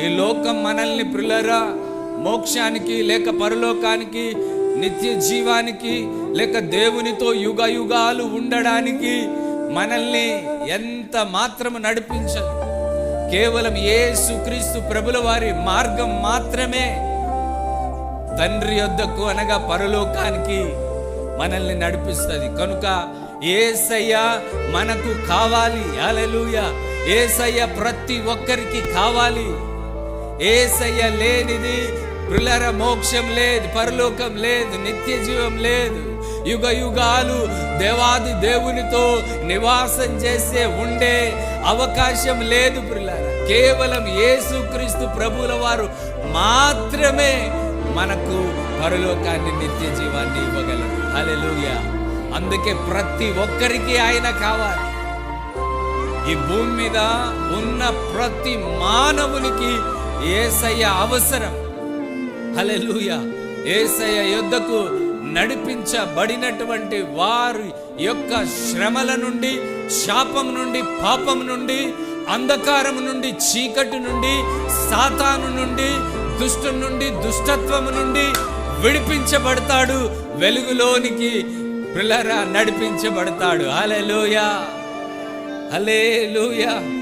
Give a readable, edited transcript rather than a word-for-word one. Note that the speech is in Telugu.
ఈ లోకం మనల్ని ప్రియులారా మోక్షానికి లేక పరలోకానికి, నిత్య జీవానికి లేక దేవునితో యుగ యుగాలు ఉండడానికి మనల్ని ఎంత మాత్రము నడిపించదు. కేవలం యేసుక్రీస్తు ప్రభుల వారి మార్గం మాత్రమే తండ్రి యొద్దకు అనగా పరలోకానికి మనల్ని నడిపిస్తుంది. కనుక యేసయ్య మనకు కావాలి. హల్లెలూయా. యేసయ్య ప్రతి ఒక్కరికి కావాలి. యేసయ్య లేనిది ప్రియులార మోక్షం లేదు, పరలోకం లేదు, నిత్య జీవం లేదు, యుగ యుగాలు దేవాది దేవునితో నివాసం చేసే ఉండే అవకాశం లేదు ప్రియులార. కేవలం యేసుక్రీస్తు ప్రభువుల వారు మాత్రమే మనకు పరలోకాన్ని, నిత్య జీవాన్ని ఇవ్వగలరు. హల్లెలూయా. అందుకే ప్రతి ఒక్కరికి ఆయన కావాలి. ఈ భూమి మీద ఉన్న ప్రతి మానవునికి యేసయ్య అవసరం. హల్లెలూయా. యేసయ్య యొద్దకు నడిపించబడినటువంటి వారి యొక్క శ్రమల నుండి, శాపం నుండి, పాపం నుండి, అంధకారం నుండి, చీకటి నుండి, సాతాను నుండి, దుష్టు నుండి, దుష్టత్వము నుండి విడిపించబడతాడు. వెలుగులోనికి ప్రియులారా నడిపించబడతాడు. హల్లెలూయా. హల్లెలూయా.